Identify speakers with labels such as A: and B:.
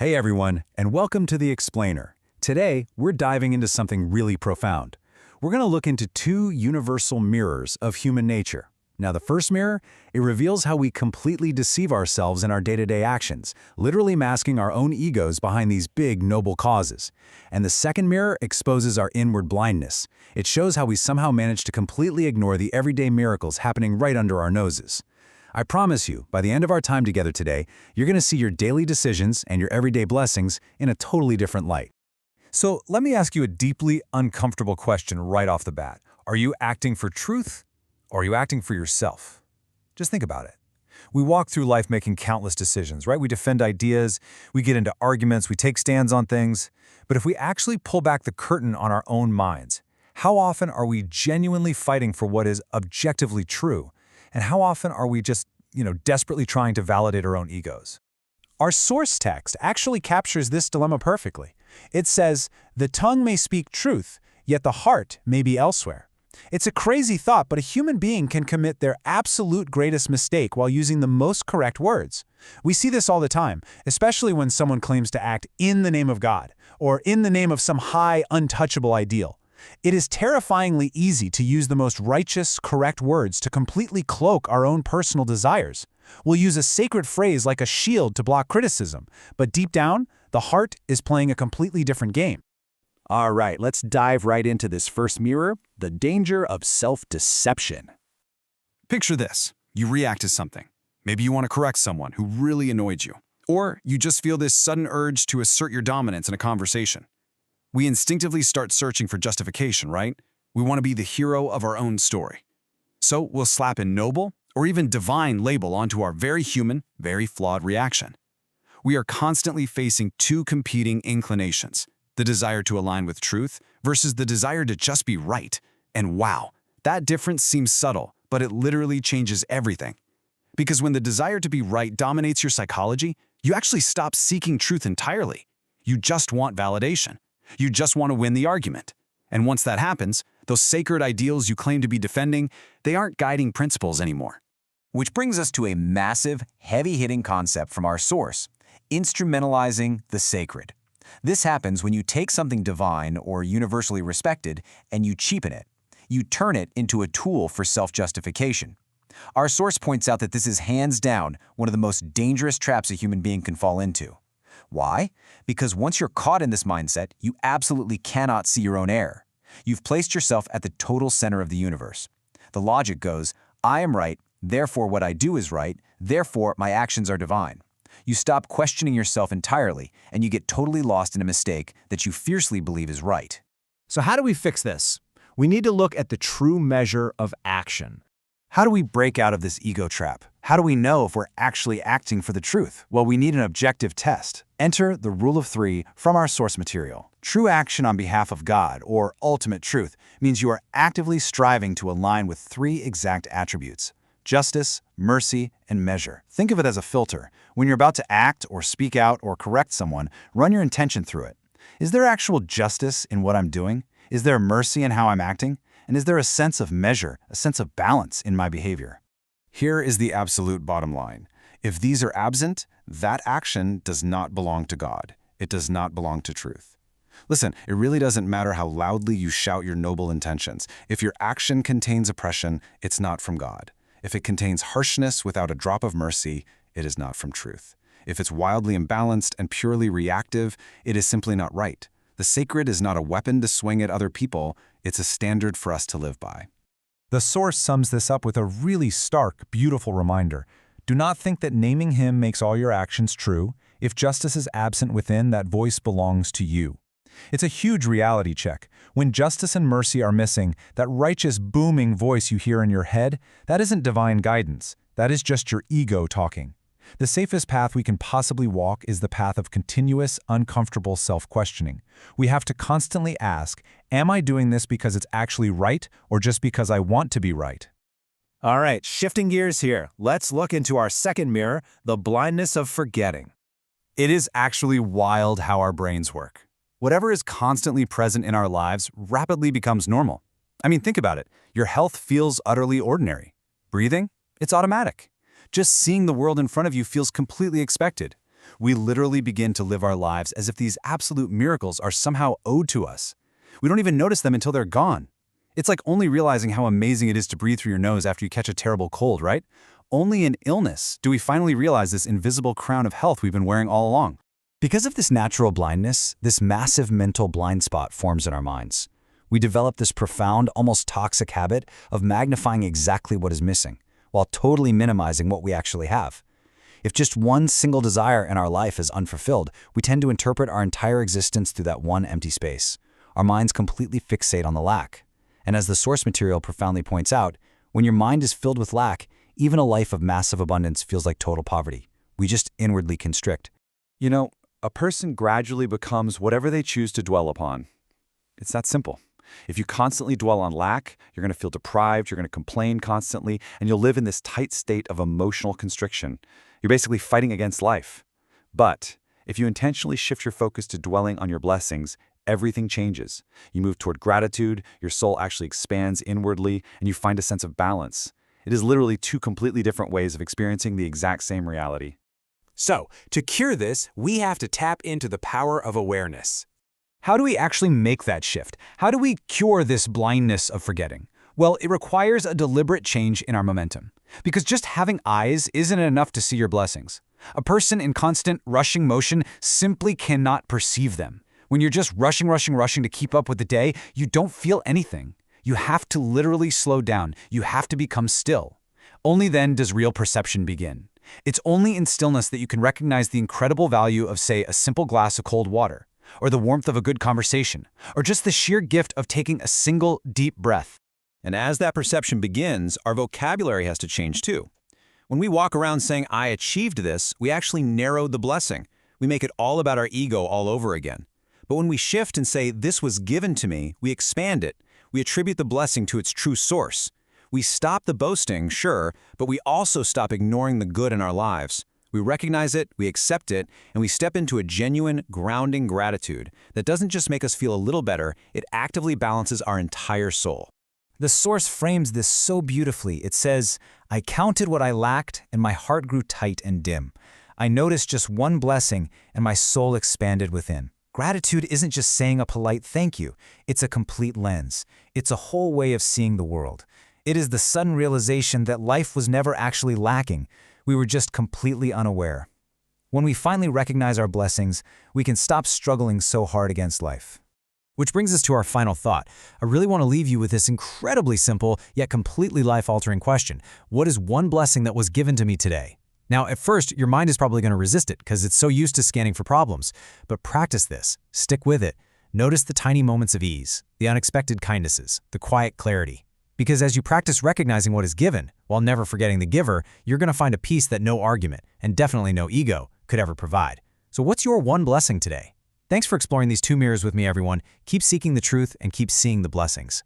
A: Hey everyone, and welcome to The Explainer. Today, we're diving into something really profound. We're going to look into two universal mirrors of human nature. Now, the first mirror, it reveals how we completely deceive ourselves in our day-to-day actions, literally masking our own egos behind these big, noble causes. And the second mirror exposes our inward blindness. It shows how we somehow manage to completely ignore the everyday miracles happening right under our noses. I promise you, by the end of our time together today, you're going to see your daily decisions and your everyday blessings in a totally different light. So let me ask you a deeply uncomfortable question right off the bat. Are you acting for truth, or are you acting for yourself? Just think about it. We walk through life making countless decisions, right? We defend ideas, we get into arguments, we take stands on things. But if we actually pull back the curtain on our own minds, how often are we genuinely fighting for what is objectively true? And how often are we just, desperately trying to validate our own egos? Our source text actually captures this dilemma perfectly. It says, "The tongue may speak truth, yet the heart may be elsewhere." It's a crazy thought, but a human being can commit their absolute greatest mistake while using the most correct words. We see this all the time, especially when someone claims to act in the name of God, or in the name of some high, untouchable ideal. It is terrifyingly easy to use the most righteous, correct words to completely cloak our own personal desires. We'll use a sacred phrase like a shield to block criticism, but deep down, the heart is playing a completely different game.
B: All right, let's dive right into this first mirror, the danger of self-deception.
C: Picture this. You react to something. Maybe you want to correct someone who really annoyed you. Or you just feel this sudden urge to assert your dominance in a conversation. We instinctively start searching for justification, right? We want to be the hero of our own story. So we'll slap a noble or even divine label onto our very human, very flawed reaction. We are constantly facing two competing inclinations, the desire to align with truth versus the desire to just be right. And wow, that difference seems subtle, but it literally changes everything. Because when the desire to be right dominates your psychology, you actually stop seeking truth entirely. You just want validation. You just want to win the argument. And once that happens, those sacred ideals you claim to be defending, they aren't guiding principles anymore.
B: Which brings us to a massive, heavy-hitting concept from our source, instrumentalizing the sacred. This happens when you take something divine or universally respected and you cheapen it. You turn it into a tool for self-justification. Our source points out that this is hands down one of the most dangerous traps a human being can fall into. Why? Because once you're caught in this mindset, you absolutely cannot see your own error. You've placed yourself at the total center of the universe. The logic goes, I am right, therefore what I do is right, therefore my actions are divine. You stop questioning yourself entirely, and you get totally lost in a mistake that you fiercely believe is right.
D: So how do we fix this? We need to look at the true measure of action. How do we break out of this ego trap? How do we know if we're actually acting for the truth? Well, we need an objective test. Enter the rule of 3 from our source material. True action on behalf of God, or ultimate truth, means you are actively striving to align with 3 exact attributes: justice, mercy, and measure. Think of it as a filter. When you're about to act or speak out or correct someone, run your intention through it. Is there actual justice in what I'm doing? Is there mercy in how I'm acting? And is there a sense of measure, a sense of balance in my behavior?
C: Here is the absolute bottom line. If these are absent, that action does not belong to God. It does not belong to truth. Listen, it really doesn't matter how loudly you shout your noble intentions. If your action contains oppression, it's not from God. If it contains harshness without a drop of mercy, it is not from truth. If it's wildly imbalanced and purely reactive, it is simply not right. The sacred is not a weapon to swing at other people, it's a standard for us to live by.
A: The source sums this up with a really stark, beautiful reminder. Do not think that naming him makes all your actions true. If justice is absent within, that voice belongs to you. It's a huge reality check. When justice and mercy are missing, that righteous, booming voice you hear in your head, that isn't divine guidance. That is just your ego talking. The safest path we can possibly walk is the path of continuous, uncomfortable self-questioning. We have to constantly ask, am I doing this because it's actually right or just because I want to be right?
D: All right, shifting gears here. Let's look into our second mirror, the blindness of forgetting.
A: It is actually wild how our brains work. Whatever is constantly present in our lives rapidly becomes normal. I mean, think about it. Your health feels utterly ordinary. Breathing? It's automatic. Just seeing the world in front of you feels completely expected. We literally begin to live our lives as if these absolute miracles are somehow owed to us. We don't even notice them until they're gone. It's like only realizing how amazing it is to breathe through your nose after you catch a terrible cold, right? Only in illness do we finally realize this invisible crown of health we've been wearing all along. Because of this natural blindness, this massive mental blind spot forms in our minds. We develop this profound, almost toxic habit of magnifying exactly what is missing, while totally minimizing what we actually have. If just one single desire in our life is unfulfilled, we tend to interpret our entire existence through that one empty space. Our minds completely fixate on the lack. And as the source material profoundly points out, when your mind is filled with lack, even a life of massive abundance feels like total poverty. We just inwardly constrict.
C: You know, a person gradually becomes whatever they choose to dwell upon. It's that simple. If you constantly dwell on lack, you're going to feel deprived, you're going to complain constantly, and you'll live in this tight state of emotional constriction. You're basically fighting against life. But if you intentionally shift your focus to dwelling on your blessings, everything changes. You move toward gratitude, your soul actually expands inwardly, and you find a sense of balance. It is literally two completely different ways of experiencing the exact same reality.
A: So, to cure this, we have to tap into the power of awareness. How do we actually make that shift? How do we cure this blindness of forgetting? Well, it requires a deliberate change in our momentum. Because just having eyes isn't enough to see your blessings. A person in constant rushing motion simply cannot perceive them. When you're just rushing to keep up with the day, you don't feel anything. You have to literally slow down. You have to become still. Only then does real perception begin. It's only in stillness that you can recognize the incredible value of, say, a simple glass of cold water, or the warmth of a good conversation, or just the sheer gift of taking a single deep breath.
E: And as that perception begins, our vocabulary has to change too. When we walk around saying, "I achieved this," we actually narrowed the blessing. We make it all about our ego all over again. But when we shift and say, "This was given to me," we expand it. We attribute the blessing to its true source. We stop the boasting, sure, but we also stop ignoring the good in our lives. We recognize it, we accept it, and we step into a genuine, grounding gratitude that doesn't just make us feel a little better, it actively balances our entire soul.
A: The Source frames this so beautifully. It says, "I counted what I lacked, and my heart grew tight and dim. I noticed just one blessing, and my soul expanded within." Gratitude isn't just saying a polite thank you. It's a complete lens. It's a whole way of seeing the world. It is the sudden realization that life was never actually lacking. We were just completely unaware. When we finally recognize our blessings, we can stop struggling so hard against life. Which brings us to our final thought. I really want to leave you with this incredibly simple, yet completely life-altering question. What is one blessing that was given to me today? Now, at first, your mind is probably going to resist it because it's so used to scanning for problems. But practice this. Stick with it. Notice the tiny moments of ease, the unexpected kindnesses, the quiet clarity. Because as you practice recognizing what is given, while never forgetting the giver, you're going to find a peace that no argument, and definitely no ego, could ever provide. So what's your one blessing today? Thanks for exploring these two mirrors with me, everyone. Keep seeking the truth and keep seeing the blessings.